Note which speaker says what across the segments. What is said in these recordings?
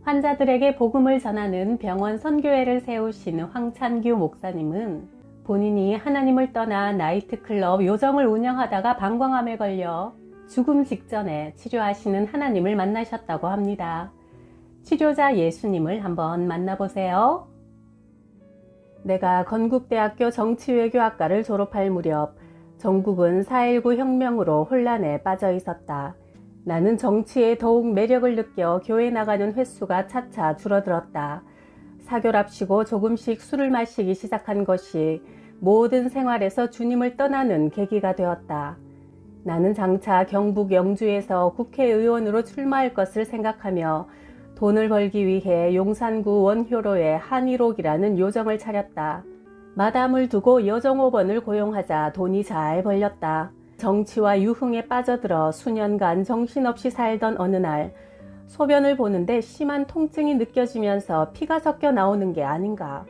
Speaker 1: 환자들에게 복음을 전하는 병원 선교회를 세우신 황찬규 목사님은 본인이 하나님을 떠나 나이트클럽 요정을 운영하다가 방광암에 걸려 죽음 직전에 치료하시는 하나님을 만나셨다고 합니다. 치료자 예수님을 한번 만나보세요. 내가 건국대학교 정치외교학과를 졸업할 무렵 전국은 4.19 혁명으로 혼란에 빠져 있었다. 나는 정치에 더욱 매력을 느껴 교회 나가는 횟수가 차차 줄어들었다. 사교랍시고 조금씩 술을 마시기 시작한 것이 모든 생활에서 주님을 떠나는 계기가 되었다. 나는 장차 경북 영주에서 국회의원으로 출마할 것을 생각하며 돈을 벌기 위해 용산구 원효로에 한일옥이라는 요정을 차렸다. 마담을 두고 여정 5번을 고용하자 돈이 잘 벌렸다. 정치와 유흥에 빠져들어 수년간 정신없이 살던 어느 날 소변을 보는데 심한 통증이 느껴지면서 피가 섞여 나오는 게 아닌가.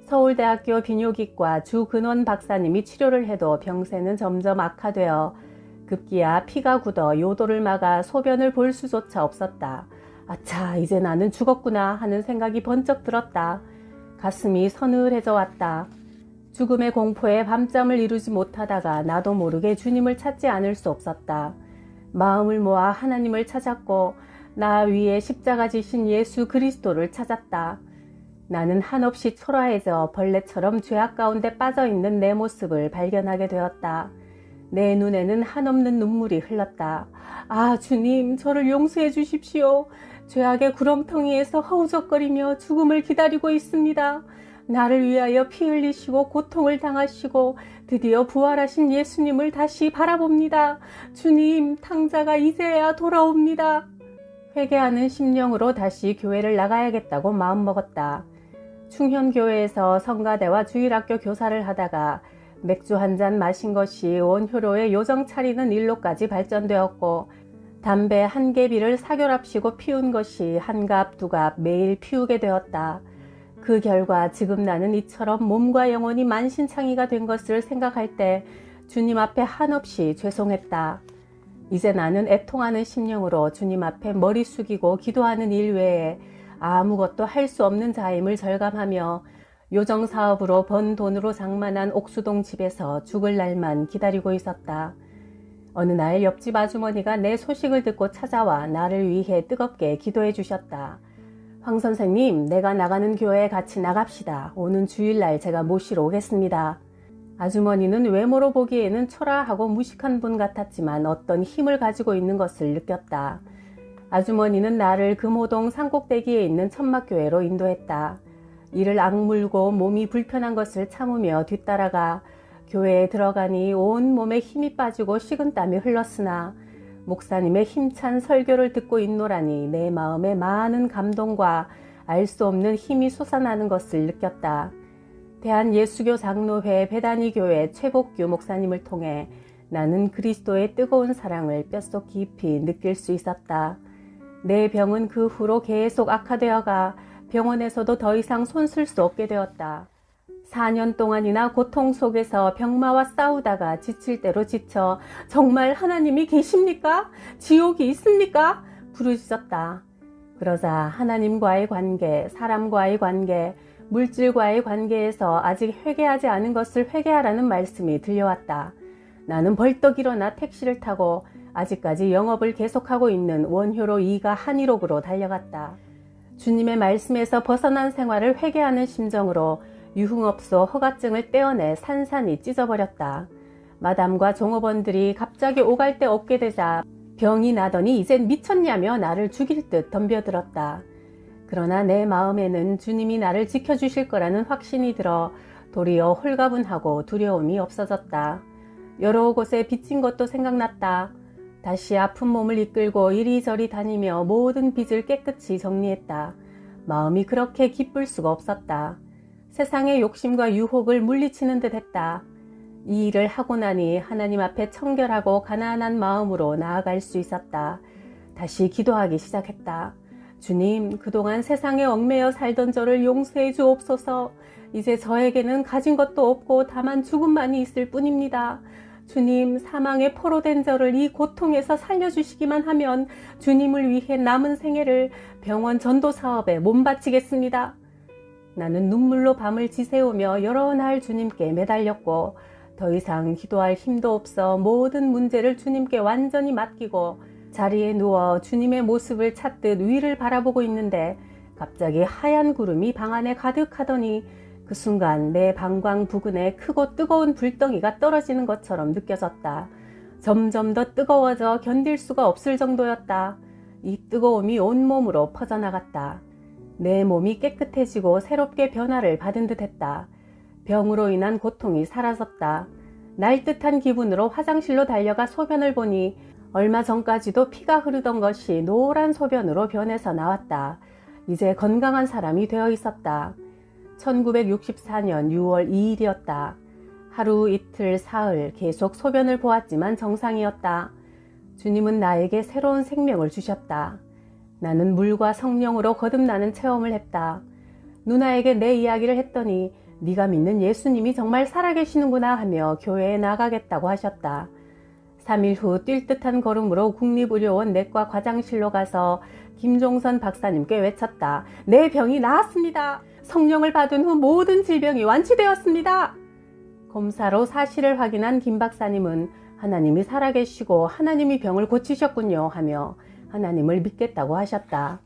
Speaker 1: 서울대학교 비뇨기과 주근원 박사님이 치료를 해도 병세는 점점 악화되어 급기야 피가 굳어 요도를 막아 소변을 볼 수조차 없었다. 아차, 이제 나는 죽었구나 하는 생각이 번쩍 들었다. 가슴이 서늘해져 왔다. 죽음의 공포에 밤잠을 이루지 못하다가 나도 모르게 주님을 찾지 않을 수 없었다. 마음을 모아 하나님을 찾았고 나 위에 십자가 지신 예수 그리스도를 찾았다. 나는 한없이 초라해져 벌레처럼 죄악 가운데 빠져있는 내 모습을 발견하게 되었다. 내 눈에는 한없는 눈물이 흘렀다. 아, 주님, 저를 용서해 주십시오. 죄악의 구렁텅이에서 허우적거리며 죽음을 기다리고 있습니다. 나를 위하여 피 흘리시고 고통을 당하시고 드디어 부활하신 예수님을 다시 바라봅니다. 주님, 탕자가 이제야 돌아옵니다. 회개하는 심령으로 다시 교회를 나가야겠다고 마음먹었다. 충현교회에서 성가대와 주일학교 교사를 하다가 맥주 한 잔 마신 것이 원효로의 요정 차리는 일로까지 발전되었고 담배 한 개비를 사교랍시고 피운 것이 한 갑, 두 갑 매일 피우게 되었다. 그 결과 지금 나는 이처럼 몸과 영혼이 만신창이가 된 것을 생각할 때 주님 앞에 한없이 죄송했다. 이제 나는 애통하는 심령으로 주님 앞에 머리 숙이고 기도하는 일 외에 아무것도 할 수 없는 자임을 절감하며 요정사업으로 번 돈으로 장만한 옥수동 집에서 죽을 날만 기다리고 있었다. 어느 날 옆집 아주머니가 내 소식을 듣고 찾아와 나를 위해 뜨겁게 기도해 주셨다. 황 선생님, 내가 나가는 교회에 같이 나갑시다. 오는 주일날 제가 모시러 오겠습니다. 아주머니는 외모로 보기에는 초라하고 무식한 분 같았지만 어떤 힘을 가지고 있는 것을 느꼈다. 아주머니는 나를 금호동 산꼭대기에 있는 천막교회로 인도했다. 이를 악물고 몸이 불편한 것을 참으며 뒤따라가 교회에 들어가니 온 몸에 힘이 빠지고 식은땀이 흘렀으나 목사님의 힘찬 설교를 듣고 있노라니 내 마음에 많은 감동과 알 수 없는 힘이 솟아나는 것을 느꼈다. 대한예수교 장로회 베다니교회 최복규 목사님을 통해 나는 그리스도의 뜨거운 사랑을 뼛속 깊이 느낄 수 있었다. 내 병은 그 후로 계속 악화되어가 병원에서도 더 이상 손쓸 수 없게 되었다. 4년 동안이나 고통 속에서 병마와 싸우다가 지칠 대로 지쳐 정말 하나님이 계십니까? 지옥이 있습니까? 부르짖었다. 그러자 하나님과의 관계, 사람과의 관계, 물질과의 관계에서 아직 회개하지 않은 것을 회개하라는 말씀이 들려왔다. 나는 벌떡 일어나 택시를 타고 아직까지 영업을 계속하고 있는 원효로 2가 한일옥으로 달려갔다. 주님의 말씀에서 벗어난 생활을 회개하는 심정으로 유흥업소 허가증을 떼어내 산산이 찢어버렸다. 마담과 종업원들이 갑자기 오갈 데 없게 되자 병이 나더니 이젠 미쳤냐며 나를 죽일 듯 덤벼들었다. 그러나 내 마음에는 주님이 나를 지켜주실 거라는 확신이 들어 도리어 홀가분하고 두려움이 없어졌다. 여러 곳에 빚진 것도 생각났다. 다시 아픈 몸을 이끌고 이리저리 다니며 모든 빚을 깨끗이 정리했다. 마음이 그렇게 기쁠 수가 없었다. 세상의 욕심과 유혹을 물리치는 듯 했다. 이 일을 하고 나니 하나님 앞에 청결하고 가난한 마음으로 나아갈 수 있었다. 다시 기도하기 시작했다. 주님, 그동안 세상에 얽매여 살던 저를 용서해 주옵소서. 이제 저에게는 가진 것도 없고 다만 죽음만이 있을 뿐입니다. 주님, 사망의 포로된 저를 이 고통에서 살려주시기만 하면 주님을 위해 남은 생애를 병원 전도 사업에 몸바치겠습니다. 나는 눈물로 밤을 지새우며 여러 날 주님께 매달렸고 더 이상 기도할 힘도 없어 모든 문제를 주님께 완전히 맡기고 자리에 누워 주님의 모습을 찾듯 위를 바라보고 있는데 갑자기 하얀 구름이 방 안에 가득하더니 그 순간 내 방광 부근에 크고 뜨거운 불덩이가 떨어지는 것처럼 느껴졌다. 점점 더 뜨거워져 견딜 수가 없을 정도였다. 이 뜨거움이 온몸으로 퍼져나갔다. 내 몸이 깨끗해지고 새롭게 변화를 받은 듯했다. 병으로 인한 고통이 사라졌다. 날듯한 기분으로 화장실로 달려가 소변을 보니 얼마 전까지도 피가 흐르던 것이 노란 소변으로 변해서 나왔다. 이제 건강한 사람이 되어 있었다. 1964년 6월 2일이었다. 하루 이틀 사흘 계속 소변을 보았지만 정상이었다. 주님은 나에게 새로운 생명을 주셨다. 나는 물과 성령으로 거듭나는 체험을 했다. 누나에게 내 이야기를 했더니 네가 믿는 예수님이 정말 살아계시는구나 하며 교회에 나가겠다고 하셨다. 3일 후 뛸 듯한 걸음으로 국립의료원 내과 과장실로 가서 김종선 박사님께 외쳤다. 내 병이 나았습니다. 성령을 받은 후 모든 질병이 완치되었습니다. 검사로 사실을 확인한 김 박사님은 하나님이 살아계시고 하나님이 병을 고치셨군요 하며 하나님을 믿겠다고 하셨다.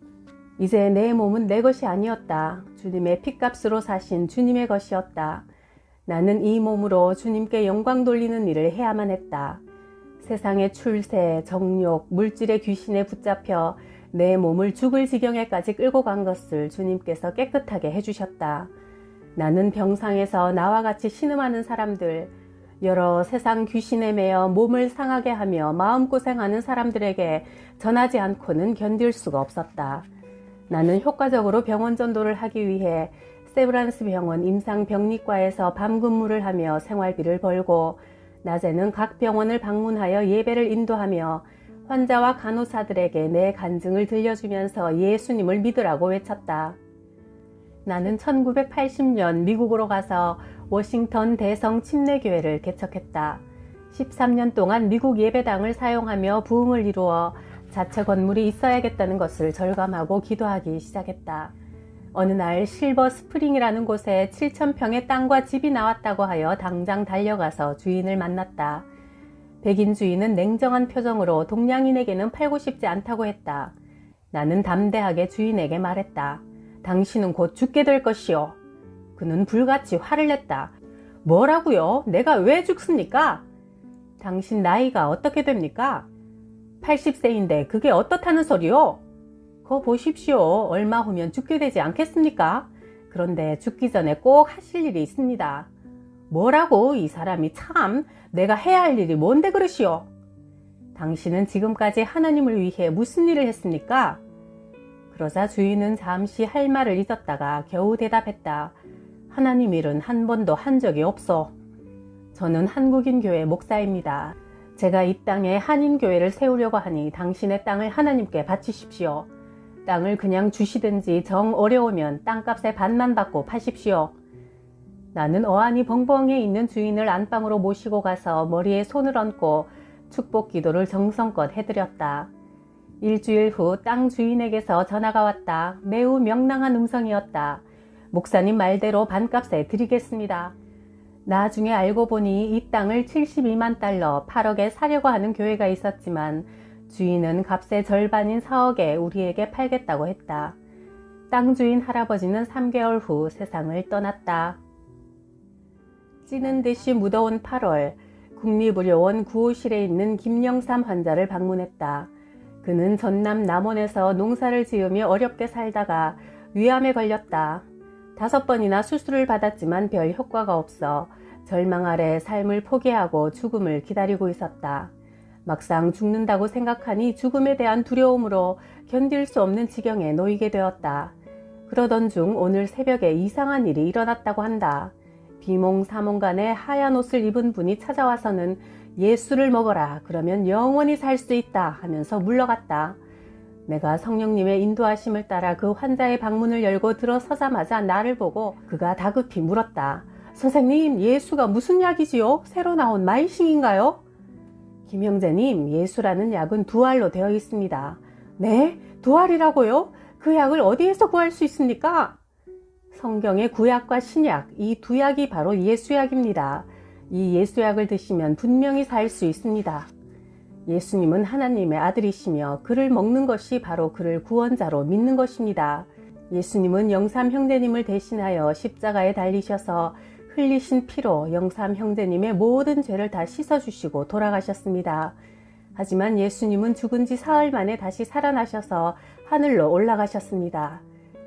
Speaker 1: 이제 내 몸은 내 것이 아니었다. 주님의 핏값으로 사신 주님의 것이었다. 나는 이 몸으로 주님께 영광 돌리는 일을 해야만 했다. 세상의 출세, 정욕, 물질의 귀신에 붙잡혀 내 몸을 죽을 지경에까지 끌고 간 것을 주님께서 깨끗하게 해주셨다. 나는 병상에서 나와 같이 신음하는 사람들, 여러 세상 귀신에 매여 몸을 상하게 하며 마음고생하는 사람들에게 전하지 않고는 견딜 수가 없었다. 나는 효과적으로 병원 전도를 하기 위해 세브란스 병원 임상병리과에서 밤 근무를 하며 생활비를 벌고 낮에는 각 병원을 방문하여 예배를 인도하며 환자와 간호사들에게 내 간증을 들려주면서 예수님을 믿으라고 외쳤다. 나는 1980년 미국으로 가서 워싱턴 대성 침례교회를 개척했다. 13년 동안 미국 예배당을 사용하며 부흥을 이루어 자체 건물이 있어야겠다는 것을 절감하고 기도하기 시작했다. 어느 날 실버 스프링이라는 곳에 7,000평의 땅과 집이 나왔다고 하여 당장 달려가서 주인을 만났다. 백인 주인은 냉정한 표정으로 동양인에게는 팔고 싶지 않다고 했다. 나는 담대하게 주인에게 말했다. 당신은 곧 죽게 될 것이요. 그는 불같이 화를 냈다. 뭐라고요? 내가 왜 죽습니까? 당신 나이가 어떻게 됩니까? 80세인데 그게 어떻다는 소리요? 거 보십시오. 얼마 후면 죽게 되지 않겠습니까? 그런데 죽기 전에 꼭 하실 일이 있습니다. 뭐라고? 이 사람이 참, 내가 해야 할 일이 뭔데 그러시오? 당신은 지금까지 하나님을 위해 무슨 일을 했습니까? 그러자 주인은 잠시 할 말을 잊었다가 겨우 대답했다. 하나님 일은 한 번도 한 적이 없어. 저는 한국인 교회 목사입니다. 제가 이 땅에 한인교회를 세우려고 하니 당신의 땅을 하나님께 바치십시오. 땅을 그냥 주시든지 정 어려우면 땅값의 반만 받고 파십시오. 나는 어안이 벙벙해 있는 주인을 안방으로 모시고 가서 머리에 손을 얹고 축복 기도를 정성껏 해드렸다. 일주일 후 땅 주인에게서 전화가 왔다. 매우 명랑한 음성이었다. 목사님 말대로 반값에 드리겠습니다. 나중에 알고 보니 이 땅을 72만 달러 8억에 사려고 하는 교회가 있었지만 주인은 값의 절반인 4억에 우리에게 팔겠다고 했다. 땅 주인 할아버지는 3개월 후 세상을 떠났다. 찌는 듯이 무더운 8월, 국립의료원 구호실에 있는 김영삼 환자를 방문했다. 그는 전남 남원에서 농사를 지으며 어렵게 살다가 위암에 걸렸다. 5번이나 수술을 받았지만 별 효과가 없어 절망 아래 삶을 포기하고 죽음을 기다리고 있었다. 막상 죽는다고 생각하니 죽음에 대한 두려움으로 견딜 수 없는 지경에 놓이게 되었다. 그러던 중 오늘 새벽에 이상한 일이 일어났다고 한다. 비몽사몽간에 하얀 옷을 입은 분이 찾아와서는 예수를 먹어라, 그러면 영원히 살 수 있다 하면서 물러갔다. 내가 성령님의 인도하심을 따라 그 환자의 방문을 열고 들어서자마자 나를 보고 그가 다급히 물었다. 선생님, 예수가 무슨 약이지요? 새로 나온 마이싱인가요? 김형제님, 예수라는 약은 두 알로 되어 있습니다. 네? 두 알이라고요? 그 약을 어디에서 구할 수 있습니까? 성경의 구약과 신약, 이 두 약이 바로 예수약입니다. 이 예수약을 드시면 분명히 살 수 있습니다. 예수님은 하나님의 아들이시며 그를 먹는 것이 바로 그를 구원자로 믿는 것입니다. 예수님은 영삼 형제님을 대신하여 십자가에 달리셔서 흘리신 피로 영삼 형제님의 모든 죄를 다 씻어주시고 돌아가셨습니다. 하지만 예수님은 죽은 지 사흘 만에 다시 살아나셔서 하늘로 올라가셨습니다.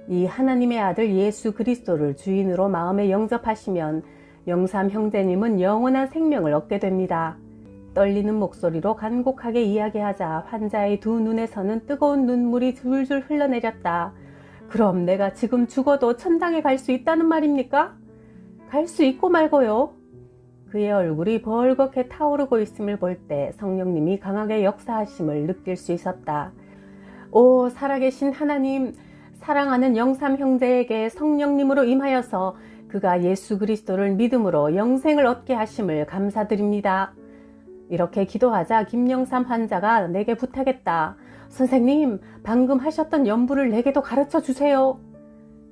Speaker 1: 이 하나님의 아들 예수 그리스도를 주인으로 마음에 영접하시면 영삼 형제님은 영원한 생명을 얻게 됩니다. 떨리는 목소리로 간곡하게 이야기하자 환자의 두 눈에서는 뜨거운 눈물이 줄줄 흘러내렸다. 그럼 내가 지금 죽어도 천당에 갈 수 있다는 말입니까? 갈 수 있고 말고요. 그의 얼굴이 벌겋게 타오르고 있음을 볼 때 성령님이 강하게 역사하심을 느낄 수 있었다. 오 살아계신 하나님, 사랑하는 영삼 형제에게 성령님으로 임하여서 그가 예수 그리스도를 믿음으로 영생을 얻게 하심을 감사드립니다. 이렇게 기도하자 김영삼 환자가 내게 부탁했다. 선생님, 방금 하셨던 연불을 내게도 가르쳐 주세요.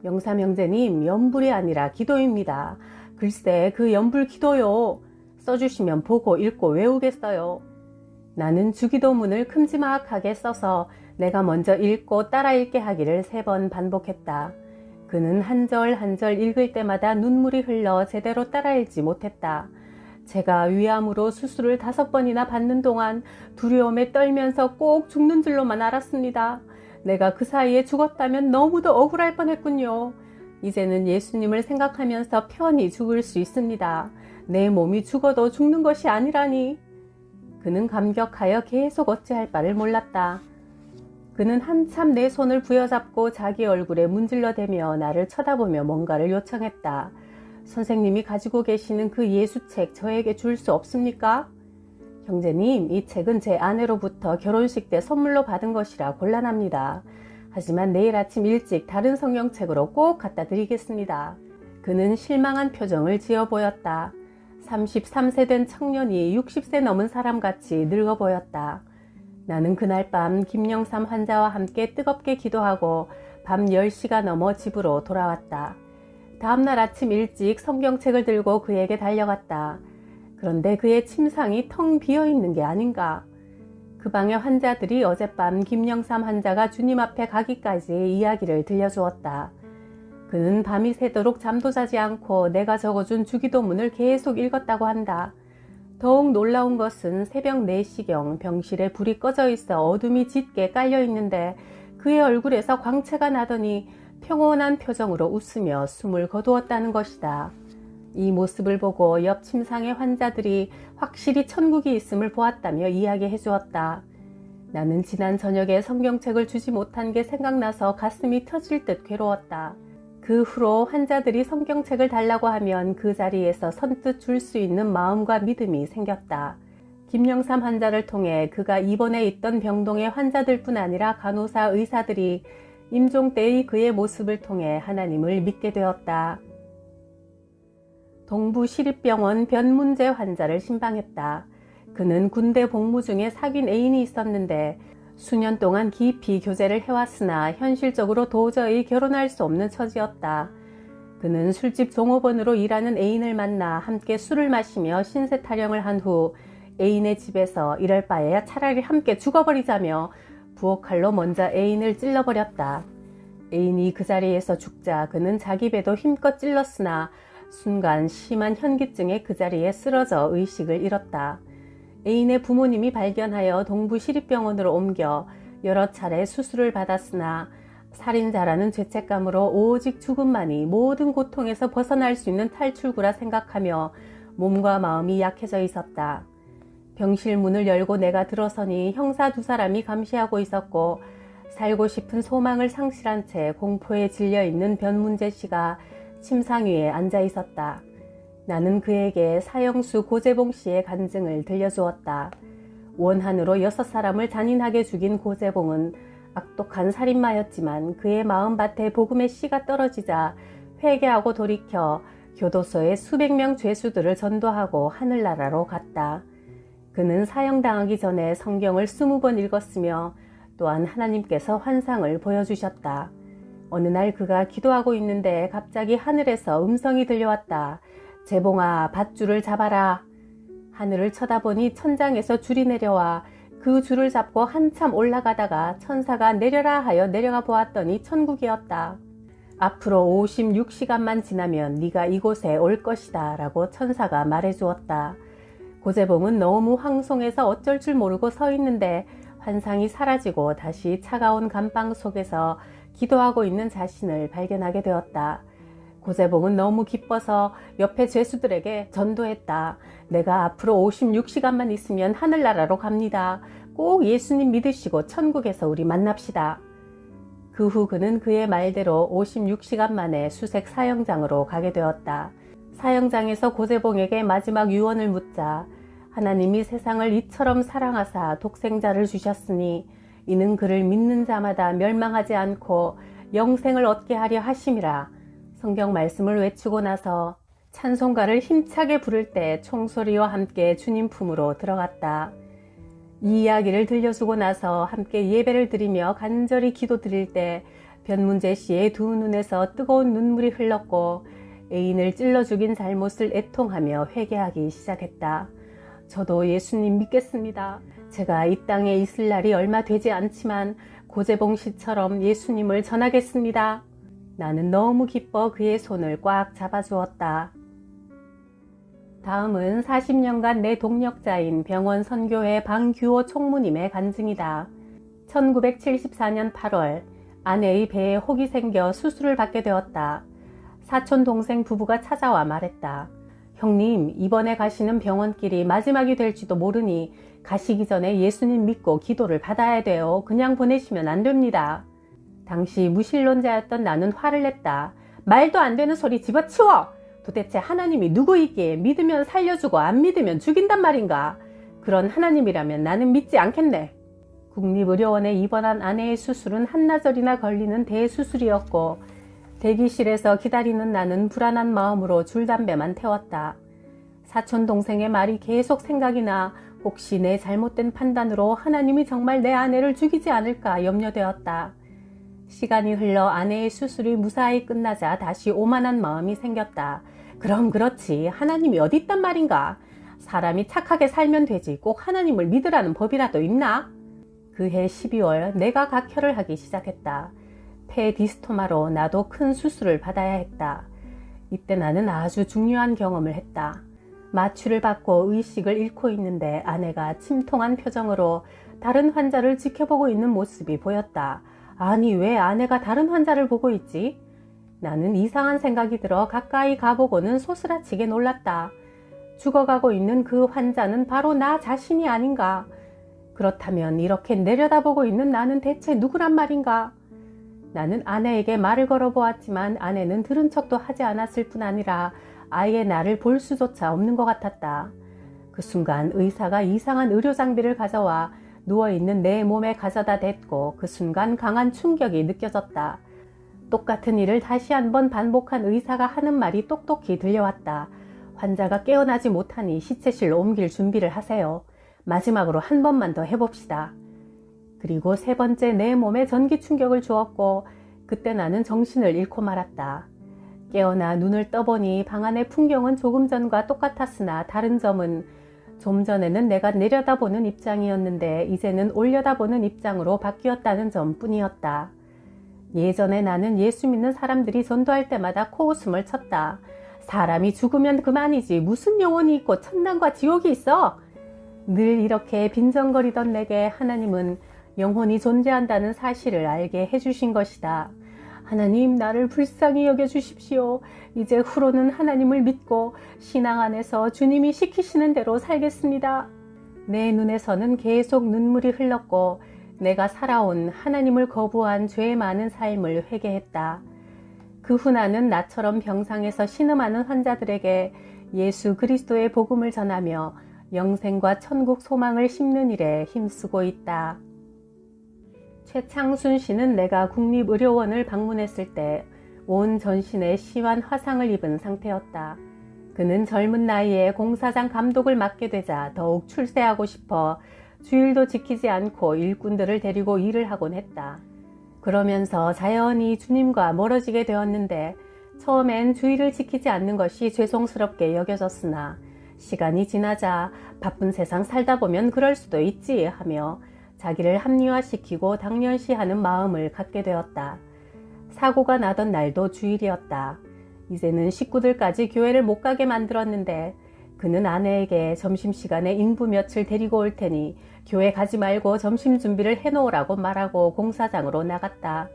Speaker 1: 영삼 형제님, 연불이 아니라 기도입니다. 글쎄, 그 연불 기도요. 써주시면 보고 읽고 외우겠어요. 나는 주기도문을 큼지막하게 써서 내가 먼저 읽고 따라 읽게 하기를 3번 반복했다. 그는 한 절 한 절 읽을 때마다 눈물이 흘러 제대로 따라 읽지 못했다. 제가 위암으로 수술을 5번이나 받는 동안 두려움에 떨면서 꼭 죽는 줄로만 알았습니다. 내가 그 사이에 죽었다면 너무도 억울할 뻔했군요. 이제는 예수님을 생각하면서 편히 죽을 수 있습니다. 내 몸이 죽어도 죽는 것이 아니라니. 그는 감격하여 계속 어찌할 바를 몰랐다. 그는 한참 내 손을 부여잡고 자기 얼굴에 문질러대며 나를 쳐다보며 뭔가를 요청했다. 선생님이 가지고 계시는 그 예수책 저에게 줄 수 없습니까? 형제님, 이 책은 제 아내로부터 결혼식 때 선물로 받은 것이라 곤란합니다. 하지만 내일 아침 일찍 다른 성경책으로 꼭 갖다 드리겠습니다. 그는 실망한 표정을 지어 보였다. 33세 된 청년이 60세 넘은 사람같이 늙어 보였다. 나는 그날 밤 김영삼 환자와 함께 뜨겁게 기도하고 밤 10시가 넘어 집으로 돌아왔다. 다음날 아침 일찍 성경책을 들고 그에게 달려갔다. 그런데 그의 침상이 텅 비어있는 게 아닌가. 그 방의 환자들이 어젯밤 김영삼 환자가 주님 앞에 가기까지의 이야기를 들려주었다. 그는 밤이 새도록 잠도 자지 않고 내가 적어준 주기도문을 계속 읽었다고 한다. 더욱 놀라운 것은 새벽 4시경 병실에 불이 꺼져 있어 어둠이 짙게 깔려 있는데 그의 얼굴에서 광채가 나더니 평온한 표정으로 웃으며 숨을 거두었다는 것이다. 이 모습을 보고 옆 침상의 환자들이 확실히 천국이 있음을 보았다며 이야기해 주었다. 나는 지난 저녁에 성경책을 주지 못한 게 생각나서 가슴이 터질 듯 괴로웠다. 그 후로 환자들이 성경책을 달라고 하면 그 자리에서 선뜻 줄 수 있는 마음과 믿음이 생겼다. 김영삼 환자를 통해 그가 입원해 있던 병동의 환자들뿐 아니라 간호사, 의사들이 임종 때의 그의 모습을 통해 하나님을 믿게 되었다. 동부시립병원 변문재 환자를 신방했다. 그는 군대 복무 중에 사귄 애인이 있었는데 수년 동안 깊이 교제를 해왔으나 현실적으로 도저히 결혼할 수 없는 처지였다. 그는 술집 종업원으로 일하는 애인을 만나 함께 술을 마시며 신세 타령을 한 후 애인의 집에서 이럴 바에야 차라리 함께 죽어버리자며 부엌칼로 먼저 애인을 찔러버렸다. 애인이 그 자리에서 죽자 그는 자기 배도 힘껏 찔렀으나 순간 심한 현기증에 그 자리에 쓰러져 의식을 잃었다. 애인의 부모님이 발견하여 동부시립병원으로 옮겨 여러 차례 수술을 받았으나 살인자라는 죄책감으로 오직 죽음만이 모든 고통에서 벗어날 수 있는 탈출구라 생각하며 몸과 마음이 약해져 있었다. 병실 문을 열고 내가 들어서니 형사 2사람이 감시하고 있었고 살고 싶은 소망을 상실한 채 공포에 질려있는 변문재 씨가 침상 위에 앉아 있었다. 나는 그에게 사형수 고재봉 씨의 간증을 들려주었다. 원한으로 6사람을 잔인하게 죽인 고재봉은 악독한 살인마였지만 그의 마음밭에 복음의 씨가 떨어지자 회개하고 돌이켜 교도소에 수백 명 죄수들을 전도하고 하늘나라로 갔다. 그는 사형당하기 전에 성경을 20번 읽었으며 또한 하나님께서 환상을 보여주셨다. 어느 날 그가 기도하고 있는데 갑자기 하늘에서 음성이 들려왔다. 재봉아, 밧줄을 잡아라. 하늘을 쳐다보니 천장에서 줄이 내려와 그 줄을 잡고 한참 올라가다가 천사가 내려라 하여 내려가 보았더니 천국이었다. 앞으로 56시간만 지나면 네가 이곳에 올 것이다 라고 천사가 말해주었다. 고재봉은 너무 황송해서 어쩔 줄 모르고 서 있는데 환상이 사라지고 다시 차가운 감방 속에서 기도하고 있는 자신을 발견하게 되었다. 고재봉은 너무 기뻐서 옆에 죄수들에게 전도했다. 내가 앞으로 56시간만 있으면 하늘나라로 갑니다. 꼭 예수님 믿으시고 천국에서 우리 만납시다. 그 후 그는 그의 말대로 56시간 만에 수색 사형장으로 가게 되었다. 사형장에서 고재봉에게 마지막 유언을 묻자 하나님이 세상을 이처럼 사랑하사 독생자를 주셨으니 이는 그를 믿는 자마다 멸망하지 않고 영생을 얻게 하려 하심이라. 성경 말씀을 외치고 나서 찬송가를 힘차게 부를 때 총소리와 함께 주님 품으로 들어갔다. 이 이야기를 들려주고 나서 함께 예배를 드리며 간절히 기도드릴 때 변문재 씨의 두 눈에서 뜨거운 눈물이 흘렀고 애인을 찔러 죽인 잘못을 애통하며 회개하기 시작했다. 저도 예수님 믿겠습니다. 제가 이 땅에 있을 날이 얼마 되지 않지만 고재봉 씨처럼 예수님을 전하겠습니다. 나는 너무 기뻐 그의 손을 꽉 잡아주었다. 다음은 40년간 내 동력자인 병원 선교회 방규호 총무님의 간증이다. 1974년 8월 아내의 배에 혹이 생겨 수술을 받게 되었다. 사촌 동생 부부가 찾아와 말했다. 형님, 이번에 가시는 병원길이 마지막이 될지도 모르니 가시기 전에 예수님 믿고 기도를 받아야 돼요. 그냥 보내시면 안 됩니다. 당시 무신론자였던 나는 화를 냈다. 말도 안 되는 소리 집어치워! 도대체 하나님이 누구이기에 믿으면 살려주고 안 믿으면 죽인단 말인가? 그런 하나님이라면 나는 믿지 않겠네. 국립의료원에 입원한 아내의 수술은 한나절이나 걸리는 대수술이었고 대기실에서 기다리는 나는 불안한 마음으로 줄담배만 태웠다. 사촌 동생의 말이 계속 생각이 나 혹시 내 잘못된 판단으로 하나님이 정말 내 아내를 죽이지 않을까 염려되었다. 시간이 흘러 아내의 수술이 무사히 끝나자 다시 오만한 마음이 생겼다. 그럼 그렇지. 하나님이 어디 있단 말인가? 사람이 착하게 살면 되지. 꼭 하나님을 믿으라는 법이라도 있나? 그해 12월 내가 각혈을 하기 시작했다. 폐 디스토마로 나도 큰 수술을 받아야 했다. 이때 나는 아주 중요한 경험을 했다. 마취를 받고 의식을 잃고 있는데 아내가 침통한 표정으로 다른 환자를 지켜보고 있는 모습이 보였다. 아니, 왜 아내가 다른 환자를 보고 있지? 나는 이상한 생각이 들어 가까이 가보고는 소스라치게 놀랐다. 죽어가고 있는 그 환자는 바로 나 자신이 아닌가? 그렇다면 이렇게 내려다보고 있는 나는 대체 누구란 말인가? 나는 아내에게 말을 걸어보았지만 아내는 들은 척도 하지 않았을 뿐 아니라 아예 나를 볼 수조차 없는 것 같았다. 그 순간 의사가 이상한 의료 장비를 가져와 누워있는 내 몸에 가져다 댔고 그 순간 강한 충격이 느껴졌다. 똑같은 일을 다시 한번 반복한 의사가 하는 말이 똑똑히 들려왔다. 환자가 깨어나지 못하니 시체실로 옮길 준비를 하세요. 마지막으로 한 번만 더 해봅시다. 그리고 세 번째 내 몸에 전기 충격을 주었고 그때 나는 정신을 잃고 말았다. 깨어나 눈을 떠보니 방 안의 풍경은 조금 전과 똑같았으나 다른 점은 좀 전에는 내가 내려다보는 입장이었는데 이제는 올려다보는 입장으로 바뀌었다는 점뿐이었다. 예전에 나는 예수 믿는 사람들이 전도할 때마다 코웃음을 쳤다. 사람이 죽으면 그만이지 무슨 영혼이 있고 천당과 지옥이 있어? 늘 이렇게 빈정거리던 내게 하나님은 영혼이 존재한다는 사실을 알게 해주신 것이다. 하나님, 나를 불쌍히 여겨주십시오. 이제 후로는 하나님을 믿고 신앙 안에서 주님이 시키시는 대로 살겠습니다. 내 눈에서는 계속 눈물이 흘렀고 내가 살아온 하나님을 거부한 죄 많은 삶을 회개했다. 그 후 나는 나처럼 병상에서 신음하는 환자들에게 예수 그리스도의 복음을 전하며 영생과 천국 소망을 심는 일에 힘쓰고 있다. 최창순 씨는 내가 국립의료원을 방문했을 때 온 전신에 심한 화상을 입은 상태였다. 그는 젊은 나이에 공사장 감독을 맡게 되자 더욱 출세하고 싶어 주일도 지키지 않고 일꾼들을 데리고 일을 하곤 했다. 그러면서 자연히 주님과 멀어지게 되었는데 처음엔 주일을 지키지 않는 것이 죄송스럽게 여겨졌으나 시간이 지나자 바쁜 세상 살다 보면 그럴 수도 있지 하며 자기를 합리화시키고 당연시하는 마음을 갖게 되었다. 사고가 나던 날도 주일이었다. 이제는 식구들까지 교회를 못 가게 만들었는데 그는 아내에게 점심시간에 인부 며칠 데리고 올 테니 교회 가지 말고 점심 준비를 해놓으라고 말하고 공사장으로 나갔다.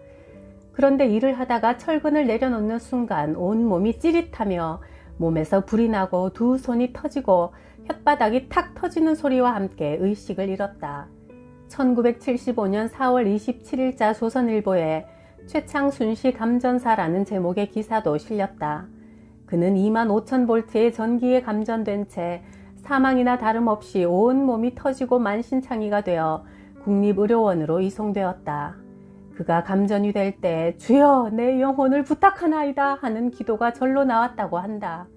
Speaker 1: 그런데 일을 하다가 철근을 내려놓는 순간 온몸이 찌릿하며 몸에서 불이 나고 두 손이 터지고 혓바닥이 탁 터지는 소리와 함께 의식을 잃었다. 1975년 4월 27일자 조선일보에 최창순 씨 감전사라는 제목의 기사도 실렸다. 그는 25,000볼트의 전기에 감전된 채 사망이나 다름없이 온몸이 터지고 만신창이가 되어 국립의료원으로 이송되었다. 그가 감전이 될 때 주여 내 영혼을 부탁하나이다 하는 기도가 절로 나왔다고 한다.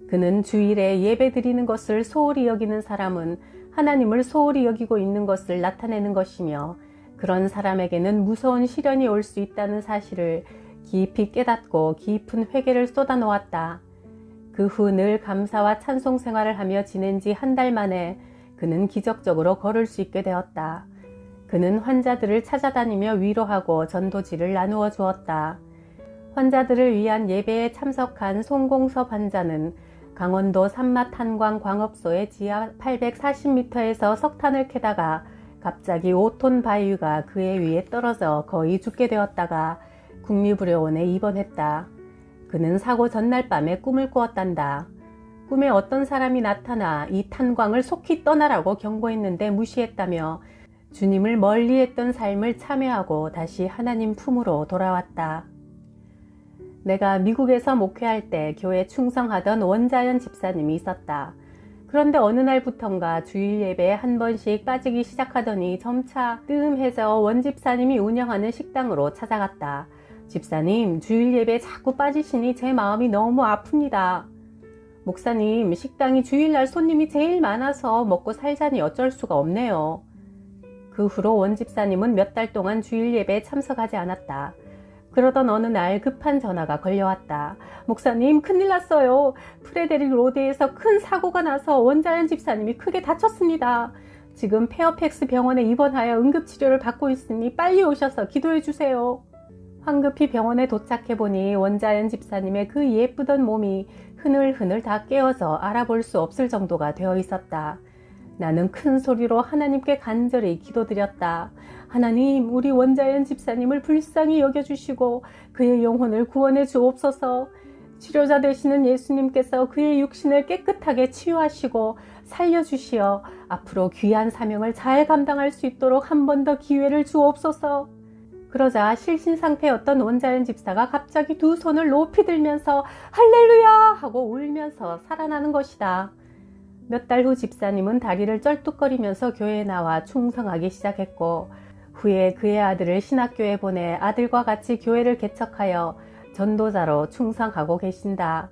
Speaker 1: 그는 주일에 예배 드리는 것을 소홀히 여기는 사람은 하나님을 소홀히 여기고 있는 것을 나타내는 것이며 그런 사람에게는 무서운 시련이 올 수 있다는 사실을 깊이 깨닫고 깊은 회개를 쏟아놓았다. 그 후 늘 감사와 찬송 생활을 하며 지낸 지 한 달 만에 그는 기적적으로 걸을 수 있게 되었다. 그는 환자들을 찾아다니며 위로하고 전도지를 나누어 주었다. 환자들을 위한 예배에 참석한 송공섭 환자는 강원도 산마탄광 광업소의 지하 840m에서 석탄을 캐다가 갑자기 5톤 바위가 그의 위에 떨어져 거의 죽게 되었다가 국립의료원에 입원했다. 그는 사고 전날 밤에 꿈을 꾸었단다. 꿈에 어떤 사람이 나타나 이 탄광을 속히 떠나라고 경고했는데 무시했다며 주님을 멀리했던 삶을 참회하고 다시 하나님 품으로 돌아왔다. 내가 미국에서 목회할 때 교회 충성하던 원자연 집사님이 있었다. 그런데 어느 날부턴가 주일 예배에 한 번씩 빠지기 시작하더니 점차 뜸해져 원 집사님이 운영하는 식당으로 찾아갔다. 집사님, 주일 예배에 자꾸 빠지시니 제 마음이 너무 아픕니다. 목사님, 식당이 주일날 손님이 제일 많아서 먹고 살자니 어쩔 수가 없네요. 그 후로 원 집사님은 몇 달 동안 주일 예배에 참석하지 않았다. 그러던 어느 날 급한 전화가 걸려왔다. 목사님, 큰일 났어요. 프레데릭 로드에서 큰 사고가 나서 원자연 집사님이 크게 다쳤습니다. 지금 페어팩스 병원에 입원하여 응급치료를 받고 있으니 빨리 오셔서 기도해 주세요. 황급히 병원에 도착해보니 원자연 집사님의 그 예쁘던 몸이 흐늘흐늘 다 깨어서 알아볼 수 없을 정도가 되어 있었다. 나는 큰 소리로 하나님께 간절히 기도드렸다. 하나님, 우리 원자연 집사님을 불쌍히 여겨주시고 그의 영혼을 구원해 주옵소서. 치료자 되시는 예수님께서 그의 육신을 깨끗하게 치유하시고 살려주시어 앞으로 귀한 사명을 잘 감당할 수 있도록 한 번 더 기회를 주옵소서. 그러자 실신 상태였던 원자연 집사가 갑자기 두 손을 높이 들면서 할렐루야 하고 울면서 살아나는 것이다. 몇 달 후 집사님은 다리를 쩔뚝거리면서 교회에 나와 충성하기 시작했고 후에 그의 아들을 신학교에 보내 아들과 같이 교회를 개척하여 전도자로 충성하고 계신다.